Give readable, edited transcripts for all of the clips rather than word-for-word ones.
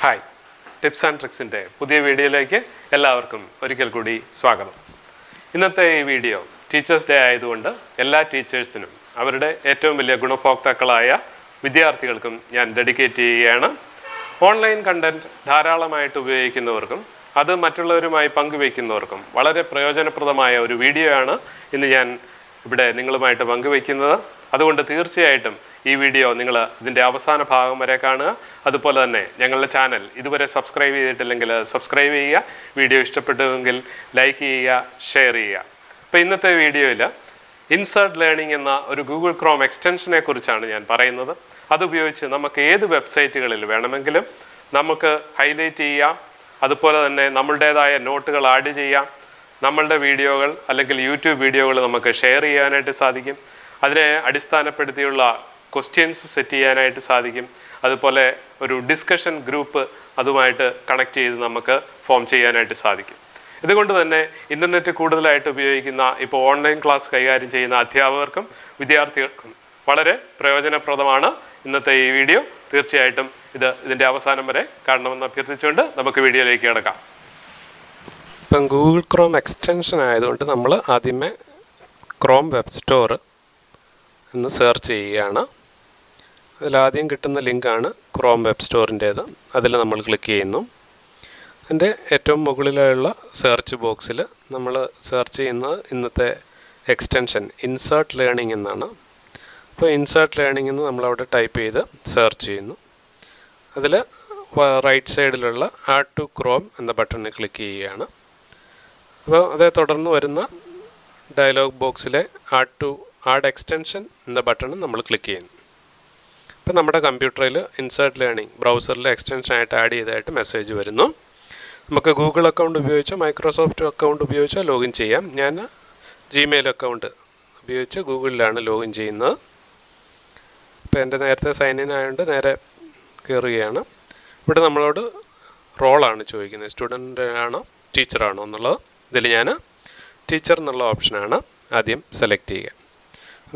Hi, tips and ട്രിക്സിൻ്റെ പുതിയ വീഡിയോയിലേക്ക് എല്ലാവർക്കും ഒരിക്കൽ കൂടി സ്വാഗതം. ഇന്നത്തെ ഈ വീഡിയോ ടീച്ചേഴ്സ് ഡേ ആയതുകൊണ്ട് എല്ലാ ടീച്ചേഴ്സിനും അവരുടെ ഏറ്റവും വലിയ ഗുണഭോക്താക്കളായ വിദ്യാർത്ഥികൾക്കും ഞാൻ ഡെഡിക്കേറ്റ് ചെയ്യുകയാണ്. ഓൺലൈൻ കണ്ടന്റ് ധാരാളമായിട്ട് ഉപയോഗിക്കുന്നവർക്കും അത് മറ്റുള്ളവരുമായി പങ്കുവയ്ക്കുന്നവർക്കും വളരെ പ്രയോജനപ്രദമായ ഒരു വീഡിയോ ആണ് ഇന്ന് ഞാൻ ഇവിടെ നിങ്ങളുമായിട്ട് പങ്കുവയ്ക്കുന്നത്. അതുകൊണ്ട് തീർച്ചയായിട്ടും ഈ വീഡിയോ നിങ്ങൾ ഇതിൻ്റെ അവസാന ഭാഗം വരെ കാണുക. അതുപോലെ തന്നെ ഞങ്ങളുടെ ചാനൽ ഇതുവരെ സബ്സ്ക്രൈബ് ചെയ്തിട്ടില്ലെങ്കിൽ സബ്സ്ക്രൈബ് ചെയ്യുക. വീഡിയോ ഇഷ്ടപ്പെട്ടുവെങ്കിൽ ലൈക്ക് ചെയ്യുക, ഷെയർ ചെയ്യുക. അപ്പോൾ ഇന്നത്തെ വീഡിയോയിൽ ഇൻസേർട്ട് ലേണിംഗ് എന്ന ഒരു ഗൂഗിൾ ക്രോം എക്സ്റ്റൻഷനെ കുറിച്ചാണ് ഞാൻ പറയുന്നത്. അതുപയോഗിച്ച് നമുക്ക് ഏത് വെബ്സൈറ്റുകളിൽ വേണമെങ്കിലും നമുക്ക് ഹൈലൈറ്റ് ചെയ്യാം. അതുപോലെ തന്നെ നമ്മളുടേതായ നോട്ടുകൾ ആഡ് ചെയ്യാം. നമ്മളുടെ വീഡിയോകൾ അല്ലെങ്കിൽ യൂട്യൂബ് വീഡിയോകൾ നമുക്ക് ഷെയർ ചെയ്യാനായിട്ട് സാധിക്കും. അതിനെ അടിസ്ഥാനപ്പെടുത്തിയുള്ള ക്വസ്റ്റ്യൻസ് സെറ്റ് ചെയ്യാനായിട്ട് സാധിക്കും. അതുപോലെ ഒരു ഡിസ്കഷൻ ഗ്രൂപ്പ് അതുമായിട്ട് കണക്ട് ചെയ്ത് നമുക്ക് ഫോം ചെയ്യാനായിട്ട് സാധിക്കും. ഇതുകൊണ്ട് തന്നെ ഇൻ്റർനെറ്റ് കൂടുതലായിട്ട് ഉപയോഗിക്കുന്ന ഇപ്പോൾ ഓൺലൈൻ ക്ലാസ് കൈകാര്യം ചെയ്യുന്ന അധ്യാപകർക്കും വിദ്യാർത്ഥികൾക്കും വളരെ പ്രയോജനപ്രദമാണ് ഇന്നത്തെ ഈ വീഡിയോ. തീർച്ചയായിട്ടും ഇതിൻ്റെ അവസാനം വരെ കാണണമെന്ന് അഭ്യർത്ഥിച്ചുകൊണ്ട് നമുക്ക് വീഡിയോയിലേക്ക് കിടക്കാം. ഇപ്പം ഗൂഗിൾ ക്രോം എക്സ്റ്റൻഷൻ ആയതുകൊണ്ട് നമ്മൾ ആദ്യമേ ക്രോം വെബ് സ്റ്റോർ എന്ന് സെർച്ച് ചെയ്യുകയാണ്. അതിലാദ്യം കിട്ടുന്ന ലിങ്കാണ് ക്രോം വെബ് സ്റ്റോറിൻ്റേത്. അതിൽ നമ്മൾ ക്ലിക്ക് ചെയ്യുന്നു. അതിൻ്റെ ഏറ്റവും മുകളിലുള്ള സെർച്ച് ബോക്സിൽ നമ്മൾ സെർച്ച് ചെയ്യുന്നത് ഇന്നത്തെ എക്സ്റ്റൻഷൻ ഇൻസേർട്ട് ലേണിംഗ് എന്നാണ്. അപ്പോൾ ഇൻസേർട്ട് ലേണിംഗ് എന്ന് നമ്മളവിടെ ടൈപ്പ് ചെയ്ത് സെർച്ച് ചെയ്യുന്നു. അതിൽ റൈറ്റ് സൈഡിലുള്ള ആഡ് ടു ക്രോം എന്ന ബട്ടണിൽ ക്ലിക്ക് ചെയ്യുകയാണ്. അപ്പോൾ അതേ തുടർന്ന് വരുന്ന ഡയലോഗ് ബോക്സിലെ ആഡ് എക്സ്റ്റൻഷൻ എന്ന ബട്ടൺ നമ്മൾ ക്ലിക്ക് ചെയ്യുന്നു. ഇപ്പോൾ നമ്മുടെ കമ്പ്യൂട്ടറിൽ ഇൻസേർട്ട് ലേണിംഗ് ബ്രൗസറിൽ എക്സ്റ്റൻഷനായിട്ട് ആഡ് ചെയ്തതായിട്ട് മെസ്സേജ് വരുന്നു. നമുക്ക് ഗൂഗിൾ അക്കൗണ്ട് ഉപയോഗിച്ചോ മൈക്രോസോഫ്റ്റ് അക്കൗണ്ട് ഉപയോഗിച്ചോ ലോഗിൻ ചെയ്യാം. ഞാൻ ജിമെയിൽ അക്കൗണ്ട് ഉപയോഗിച്ച് ഗൂഗിളിലാണ് ലോഗിൻ ചെയ്യുന്നത്. ഇപ്പോൾ എൻ്റെ നേരത്തെ സൈൻ ഇൻ ആയതുകൊണ്ട് നേരെ കയറുകയാണ്. ഇവിടെ നമ്മളോട് റോളാണ് ചോദിക്കുന്നത്, സ്റ്റുഡൻ്റ് ആണോ ടീച്ചറാണോ എന്നുള്ളത്. ഇതിൽ ഞാൻ ടീച്ചർ എന്നുള്ള ഓപ്ഷനാണ് ആദ്യം സെലക്ട് ചെയ്യുക.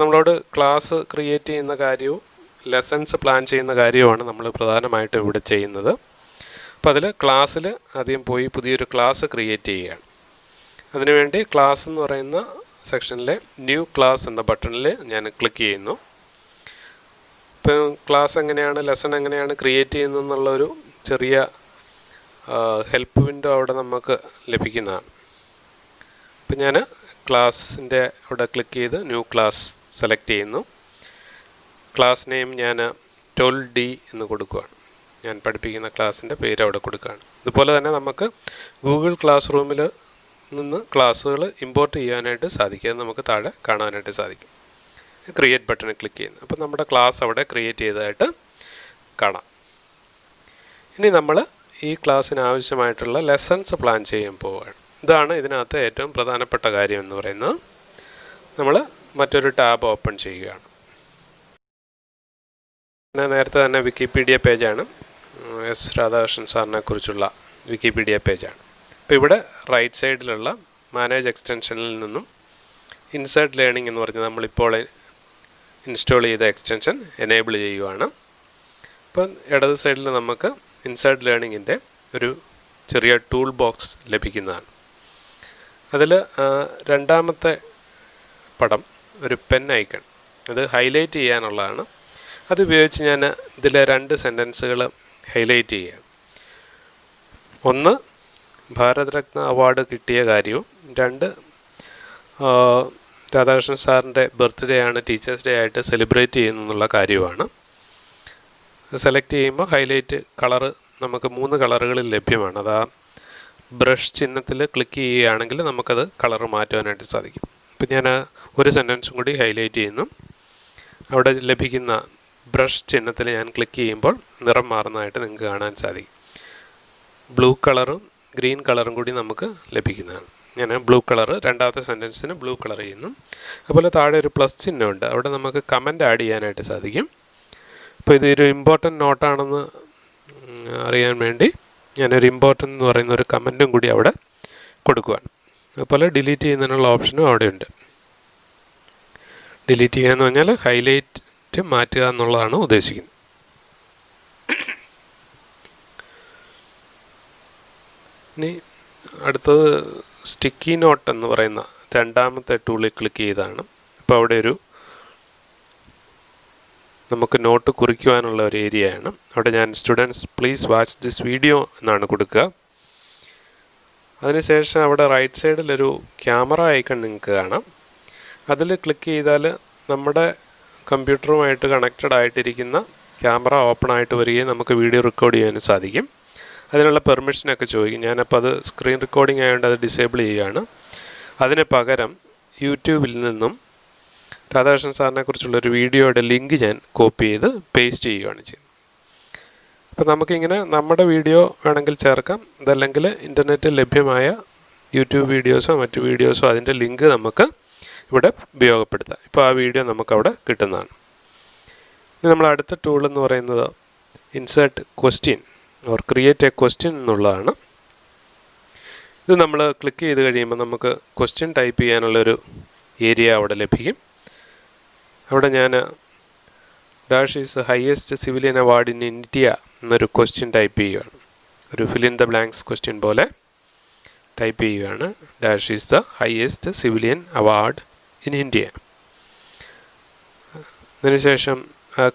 നമ്മളോട് ക്ലാസ് ക്രിയേറ്റ് ചെയ്യുന്ന കാര്യവും ലെസൺസ് പ്ലാൻ ചെയ്യുന്ന കാര്യവുമാണ് നമ്മൾ പ്രധാനമായിട്ടും ഇവിടെ ചെയ്യുന്നത്. അപ്പോൾ അതിൽ ക്ലാസ്സിൽ ആദ്യം പോയി പുതിയൊരു ക്ലാസ് ക്രിയേറ്റ് ചെയ്യുകയാണ്. അതിനുവേണ്ടി ക്ലാസ് എന്ന് പറയുന്ന സെക്ഷനിലെ ന്യൂ ക്ലാസ് എന്ന ബട്ടണിൽ ഞാൻ ക്ലിക്ക് ചെയ്യുന്നു. ഇപ്പം ക്ലാസ് എങ്ങനെയാണ്, ലെസൺ എങ്ങനെയാണ് ക്രിയേറ്റ് ചെയ്യുന്നതെന്നുള്ളൊരു ചെറിയ ഹെൽപ്പ് വിൻഡോ അവിടെ നമുക്ക് ലഭിക്കുന്നതാണ്. ഇപ്പം ഞാൻ ക്ലാസ്സിൻ്റെ അവിടെ ക്ലിക്ക് ചെയ്ത് ന്യൂ ക്ലാസ് സെലക്ട് ചെയ്യുന്നു. ക്ലാസ് നെയിം ഞാൻ 12D എന്ന് കൊടുക്കുകയാണ്. ഞാൻ പഠിപ്പിക്കുന്ന ക്ലാസ്സിൻ്റെ പേര് അവിടെ കൊടുക്കുകയാണ്. ഇതുപോലെ തന്നെ നമുക്ക് ഗൂഗിൾ ക്ലാസ് റൂമിൽ നിന്ന് ക്ലാസ്സുകൾ ഇമ്പോർട്ട് ചെയ്യാനായിട്ട് സാധിക്കും. അത് നമുക്ക് താഴെ കാണാനായിട്ട് സാധിക്കും. ക്രിയേറ്റ് ബട്ടണിൽ ക്ലിക്ക് ചെയ്യുന്നു. അപ്പോൾ നമ്മുടെ ക്ലാസ് അവിടെ ക്രിയേറ്റ് ചെയ്തതായിട്ട് കാണാം. ഇനി നമ്മൾ ഈ ക്ലാസ്സിന് ആവശ്യമായിട്ടുള്ള ലെസൺസ് പ്ലാൻ ചെയ്യാൻ പോവുകയാണ്. ഇതാണ് ഇതിനകത്ത് ഏറ്റവും പ്രധാനപ്പെട്ട കാര്യം എന്ന് പറയുന്നത്. നമ്മൾ മറ്റൊരു ടാബ് ഓപ്പൺ ചെയ്യുകയാണ്. ഞാൻ നേരത്തെ തന്നെ വിക്കിപീഡിയ പേജാണ്, എസ് രാധാകൃഷ്ണൻ സാറിനെ കുറിച്ചുള്ള വിക്കിപീഡിയ പേജാണ്. അപ്പോൾ ഇവിടെ റൈറ്റ് സൈഡിലുള്ള മാനേജ് എക്സ്റ്റൻഷനിൽ നിന്നും ഇൻസേർട്ട് ലേണിംഗ് എന്ന് പറഞ്ഞ് നമ്മളിപ്പോൾ ഇൻസ്റ്റാൾ ചെയ്ത എക്സ്റ്റൻഷൻ എനേബിൾ ചെയ്യുകയാണ്. അപ്പം ഇടത് സൈഡിൽ നമുക്ക് ഇൻസേർട്ട് ലേണിങ്ങിൻ്റെ ഒരു ചെറിയ ടൂൾ ബോക്സ് ലഭിക്കുന്നതാണ്. അതിൽ രണ്ടാമത്തെ പടം ഒരു പെൻ ഐക്കൺ, അത് ഹൈലൈറ്റ് ചെയ്യാനുള്ളതാണ്. അത് ഉപയോഗിച്ച് ഞാൻ ഇതിലെ 2 സെൻറ്റൻസുകൾ ഹൈലൈറ്റ് ചെയ്യുകയാണ്. ഒന്ന് ഭാരതരത്ന അവാർഡ് കിട്ടിയ കാര്യവും 2 രാധാകൃഷ്ണൻ സാറിൻ്റെ ബർത്ത്ഡേ ആണ് ടീച്ചേഴ്സ് ഡേ ആയിട്ട് സെലിബ്രേറ്റ് ചെയ്യുന്നുള്ള കാര്യമാണ്. സെലക്ട് ചെയ്യുമ്പോൾ ഹൈലൈറ്റ് കളറ് നമുക്ക് 3 കളറുകളിൽ ലഭ്യമാണ്. അത് ആ ബ്രഷ് ചിഹ്നത്തിൽ ക്ലിക്ക് ചെയ്യുകയാണെങ്കിൽ നമുക്കത് കളറ് മാറ്റുവാനായിട്ട് സാധിക്കും. ഇപ്പം ഞാൻ ഒരു സെൻറ്റൻസും കൂടി ഹൈലൈറ്റ് ചെയ്യുന്നു. അവിടെ ലഭിക്കുന്ന ബ്രഷ് ചിഹ്നത്തിൽ ഞാൻ ക്ലിക്ക് ചെയ്യുമ്പോൾ നിറം മാറുന്നതായിട്ട് നിങ്ങൾക്ക് കാണാൻ സാധിക്കും. ബ്ലൂ കളറും ഗ്രീൻ കളറും കൂടി നമുക്ക് ലഭിക്കുന്നതാണ്. ഞാൻ ബ്ലൂ കളറ് രണ്ടാമത്തെ സെൻറ്റൻസിന് ബ്ലൂ കളർ ചെയ്യുന്നു. അതുപോലെ താഴെ ഒരു പ്ലസ് ചിഹ്നമുണ്ട്, അവിടെ നമുക്ക് കമൻറ്റ് ആഡ് ചെയ്യാനായിട്ട് സാധിക്കും. അപ്പോൾ ഇതൊരു ഇമ്പോർട്ടൻ്റ് നോട്ടാണെന്ന് അറിയാൻ വേണ്ടി ഞാനൊരു ഇമ്പോർട്ടൻ്റ് എന്ന് പറയുന്ന ഒരു കമൻറ്റും കൂടി അവിടെ കൊടുക്കുകയാണ്. അതുപോലെ ഡിലീറ്റ് ചെയ്യുന്നതിനുള്ള ഓപ്ഷനും അവിടെയുണ്ട്. ഡിലീറ്റ് ചെയ്യുക എന്ന് പറഞ്ഞാൽ ഹൈലൈറ്റ് മാറ്റുക എന്നുള്ളതാണ് ഉദ്ദേശിക്കുന്നത്. ഇനി അടുത്തത് സ്റ്റിക്കി നോട്ട് എന്ന് പറയുന്ന രണ്ടാമത്തെ ടൂളിൽ ക്ലിക്ക് ചെയ്താണ്. അപ്പോൾ അവിടെ ഒരു നമുക്ക് നോട്ട് കുറിക്കുവാനുള്ള ഒരു ഏരിയയാണ്. അവിടെ ഞാൻ students please watch this video എന്നാണ് കൊടുക്കുക. അതിനുശേഷം അവിടെ റൈറ്റ് സൈഡിലൊരു ക്യാമറ ഐക്കൺ നിങ്ങൾക്ക് കാണാം. അതിൽ ക്ലിക്ക് ചെയ്താൽ നമ്മുടെ കമ്പ്യൂട്ടറുമായിട്ട് കണക്റ്റഡ് ആയിട്ടിരിക്കുന്ന ക്യാമറ ഓപ്പൺ ആയിട്ട് വരികയും നമുക്ക് വീഡിയോ റെക്കോർഡ് ചെയ്യാനും സാധിക്കും. അതിനുള്ള പെർമിഷനൊക്കെ ചോദിക്കും. ഞാനപ്പോൾ അത് സ്ക്രീൻ റെക്കോർഡിംഗ് ആയതുകൊണ്ട് അത് ഡിസേബിൾ ചെയ്യുകയാണ്. അതിന് പകരം യൂട്യൂബിൽ നിന്നും രാധാകൃഷ്ണൻ സാറിനെ കുറിച്ചുള്ളൊരു വീഡിയോയുടെ ലിങ്ക് ഞാൻ കോപ്പി ചെയ്ത് പേസ്റ്റ് ചെയ്യുകയാണ് ചെയ്യുന്നത്. അപ്പോൾ നമുക്കിങ്ങനെ നമ്മുടെ വീഡിയോ വേണമെങ്കിൽ ചേർക്കാം. അതല്ലെങ്കിൽ ഇൻ്റർനെറ്റിൽ ലഭ്യമായ യൂട്യൂബ് വീഡിയോസോ മറ്റു വീഡിയോസോ അതിൻ്റെ ലിങ്ക് നമുക്ക് ഇവിടെ ഉപയോഗപ്പെടുത്താം. ഇപ്പോൾ ആ വീഡിയോ നമുക്കവിടെ കിട്ടുന്നതാണ്. ഇനി നമ്മൾ അടുത്ത ടൂൾ എന്ന് പറയുന്നത് insert question or create A question എന്നുള്ളതാണ്. ഇത് നമ്മൾ ക്ലിക്ക് ചെയ്ത് കഴിയുമ്പോൾ നമുക്ക് ക്വസ്റ്റ്യൻ ടൈപ്പ് ചെയ്യാനുള്ളൊരു ഏരിയ അവിടെ ലഭിക്കും. അവിടെ ഞാൻ dash is highest civilian award in India എന്നൊരു ക്വസ്റ്റ്യൻ ടൈപ്പ് ചെയ്യുകയാണ്. ഒരു fill in the blanks question പോലെ ടൈപ്പ് ചെയ്യുകയാണ്. Dash is the highest civilian award in India. അതിനുശേഷം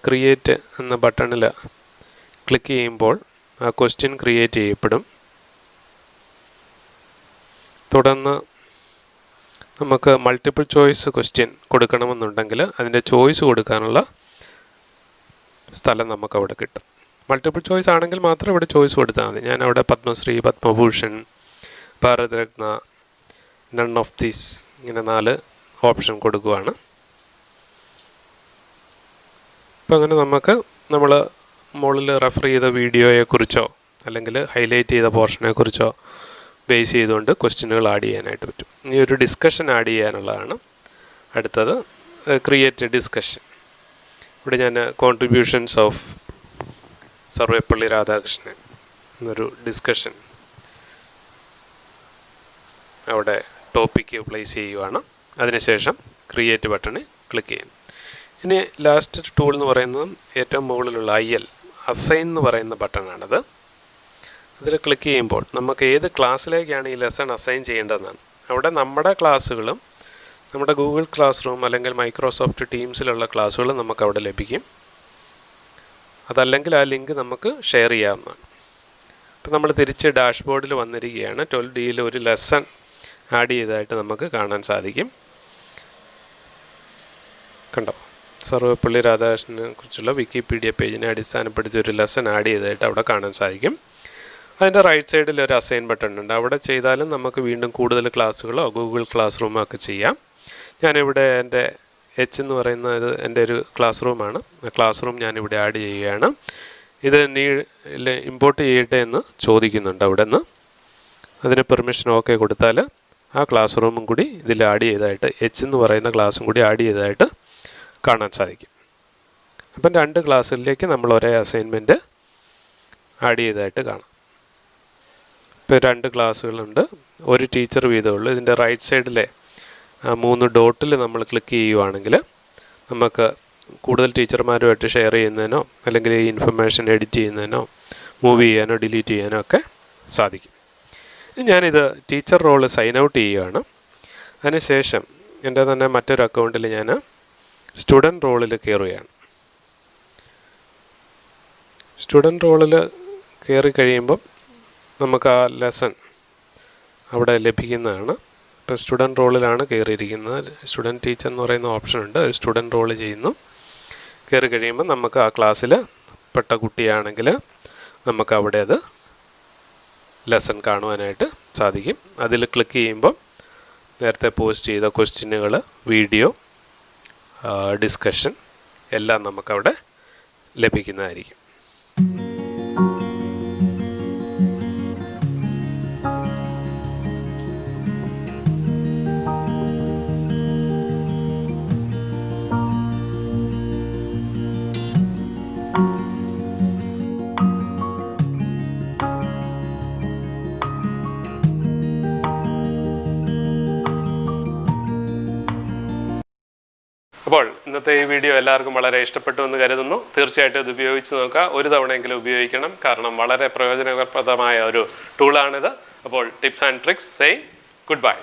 ക്രിയേറ്റ് എന്ന ബട്ടണിൽ ക്ലിക്ക് ചെയ്യുമ്പോൾ ആ ക്വസ്റ്റ്യൻ ക്രിയേറ്റ് ചെയ്യപ്പെടും. തുടർന്ന് നമുക്ക് മൾട്ടിപ്പിൾ ചോയ്സ് ക്വസ്റ്റ്യൻ കൊടുക്കണമെന്നുണ്ടെങ്കിൽ അതിൻ്റെ ചോയ്സ് കൊടുക്കാനുള്ള സ്ഥലം നമുക്കവിടെ കിട്ടും. മൾട്ടിപ്പിൾ ചോയ്സ് ആണെങ്കിൽ മാത്രം ഇവിടെ ചോയ്സ് കൊടുത്താൽ മതി. ഞാൻ അവിടെ Padma Shri, Padma Bhushan, Bharat Ratna, none of these ഇങ്ങനെ 4 ഓപ്ഷൻ കൊടുക്കുകയാണ്. അപ്പം അങ്ങനെ നമുക്ക് നമ്മൾ മുകളിൽ റെഫർ ചെയ്ത വീഡിയോയെക്കുറിച്ചോ അല്ലെങ്കിൽ ഹൈലൈറ്റ് ചെയ്ത പോർഷനെ കുറിച്ചോ ബേസ് ചെയ്തുകൊണ്ട് ക്വസ്റ്റ്യനുകൾ ആഡ് ചെയ്യാനായിട്ട് പറ്റും. ഇനി ഒരു ഡിസ്കഷൻ ആഡ് ചെയ്യാനുള്ളതാണ് അടുത്തത്. Create discussion. ഇവിടെ ഞാൻ കോൺട്രിബ്യൂഷൻസ് ഓഫ് സർവേപ്പള്ളി രാധാകൃഷ്ണൻ എന്നൊരു ഡിസ്കഷൻ അവിടെ ടോപ്പിക്ക് പ്ലേസ് ചെയ്യുവാണ്. അതിനുശേഷം ക്രിയേറ്റ് ബട്ടണിൽ ക്ലിക്ക് ചെയ്യും. ഇനി ലാസ്റ്റ് ടൂൾ എന്ന് പറയുന്നത് ഏറ്റവും മുകളിലുള്ള അസൈൻ എന്ന് പറയുന്ന ബട്ടണാണത്. അതിൽ ക്ലിക്ക് ചെയ്യുമ്പോൾ നമുക്ക് ഏത് ക്ലാസ്സിലേക്കാണ് ഈ ലെസൺ അസൈൻ ചെയ്യേണ്ടതെന്നാണ്. അവിടെ നമ്മുടെ ക്ലാസ്സുകളും നമ്മുടെ ഗൂഗിൾ ക്ലാസ് റൂം അല്ലെങ്കിൽ മൈക്രോസോഫ്റ്റ് ടീംസിലുള്ള ക്ലാസ്സുകളും നമുക്ക് അവിടെ ലഭിക്കും. അതല്ലെങ്കിൽ ആ ലിങ്ക് നമുക്ക് ഷെയർ ചെയ്യാവുന്നതാണ്. അപ്പം നമ്മൾ തിരിച്ച് ഡാഷ്ബോർഡിൽ വന്നിരിക്കുകയാണ്. 12Dയിൽ ഒരു ലെസൺ ആഡ് ചെയ്തതായിട്ട് നമുക്ക് കാണാൻ സാധിക്കും. കണ്ടോ, സർവേപ്പള്ളി രാധാകൃഷ്ണനെ കുറിച്ചുള്ള വിക്കിപീഡിയ പേജിനെ അടിസ്ഥാനപ്പെടുത്തി ഒരു ലെസൺ ആഡ് ചെയ്തതായിട്ട് അവിടെ കാണാൻ സാധിക്കും. അതിൻ്റെ റൈറ്റ് സൈഡിൽ ഒരു അസൈൻ ബട്ടൺ ഉണ്ട്. അവിടെ ചെയ്താലും നമുക്ക് വീണ്ടും കൂടുതൽ ക്ലാസ്സുകളോ ഗൂഗിൾ ക്ലാസ് റൂമോ ഒക്കെ ചെയ്യാം. ഞാനിവിടെ എൻ്റെ എന്ന് പറയുന്നത് എൻ്റെ ഒരു ക്ലാസ് റൂമാണ്. ആ ക്ലാസ് റൂം ഞാനിവിടെ ആഡ് ചെയ്യുകയാണ്. ഇത് ഇമ്പോർട്ട് ചെയ്യട്ടെ എന്ന് ചോദിക്കുന്നുണ്ട് അവിടെ നിന്ന്. അതിന് പെർമിഷൻ ഓക്കെ കൊടുത്താൽ ആ ക്ലാസ് റൂമും കൂടി ഇതിൽ ആഡ് ചെയ്തതായിട്ട് എന്ന് പറയുന്ന ക്ലാസ്സും കൂടി ആഡ് ചെയ്തതായിട്ട് കാണാൻ സാധിക്കും. അപ്പം 2 ക്ലാസ്സിലേക്ക് നമ്മൾ ഒരേ അസൈൻമെൻറ്റ് ആഡ് ചെയ്തതായിട്ട് കാണാം. ഇപ്പോൾ 2 ക്ലാസ്സുകളുണ്ട്, ഒരു ടീച്ചർ വീതമുള്ളൂ. ഇതിൻ്റെ റൈറ്റ് സൈഡിലെ 3 ഡോട്ടിൽ നമ്മൾ ക്ലിക്ക് ചെയ്യുവാണെങ്കിൽ നമുക്ക് കൂടുതൽ ടീച്ചർമാരുമായിട്ട് ഷെയർ ചെയ്യുന്നതിനോ അല്ലെങ്കിൽ ഈ ഇൻഫർമേഷൻ എഡിറ്റ് ചെയ്യുന്നതിനോ മൂവ് ചെയ്യാനോ ഡിലീറ്റ് ചെയ്യാനോ ഒക്കെ സാധിക്കും. ഞാനിത് ടീച്ചർ റോള് സൈൻ ഔട്ട് ചെയ്യുകയാണ്. അതിനുശേഷം എൻ്റെ തന്നെ മറ്റൊരു അക്കൗണ്ടിൽ ഞാൻ സ്റ്റുഡൻറ്റ് റോളിൽ കയറുകയാണ്. സ്റ്റുഡൻറ്റ് റോളിൽ കയറി കഴിയുമ്പം നമുക്ക് ആ ലെസൺ അവിടെ ലഭിക്കുന്നതാണ്. ഇപ്പോൾ സ്റ്റുഡൻറ്റ് റോളിലാണ് കയറിയിരിക്കുന്നത്. സ്റ്റുഡൻറ്റ് ടീച്ചർ എന്ന് പറയുന്ന ഓപ്ഷൻ ഉണ്ട്. സ്റ്റുഡൻറ്റ് റോൾ ചെയ്യുന്നു. കയറി കഴിയുമ്പോൾ നമുക്ക് ആ ക്ലാസ്സിൽ പെട്ട കുട്ടിയാണെങ്കിൽ നമുക്ക് അവിടെ അത് ലെസൺ കാണുവാനായിട്ട് സാധിക്കും. അതിൽ ക്ലിക്ക് ചെയ്യുമ്പം നേരത്തെ പോസ്റ്റ് ചെയ്ത ക്വസ്റ്റ്യനുകൾ, വീഡിയോ, ഡിസ്കഷൻ എല്ലാം നമുക്കവിടെ ലഭിക്കുന്നതായിരിക്കും. അപ്പോൾ ഇന്നത്തെ ഈ വീഡിയോ എല്ലാവർക്കും വളരെ ഇഷ്ടപ്പെട്ടു എന്ന് കരുതുന്നു. തീർച്ചയായിട്ടും ഇത് ഉപയോഗിച്ച് നോക്കുക. ഒരു തവണയെങ്കിലും ഉപയോഗിക്കണം. കാരണം വളരെ പ്രയോജനപ്രദമായ ഒരു ടൂളാണിത്. അപ്പോൾ tips and tricks say good bye.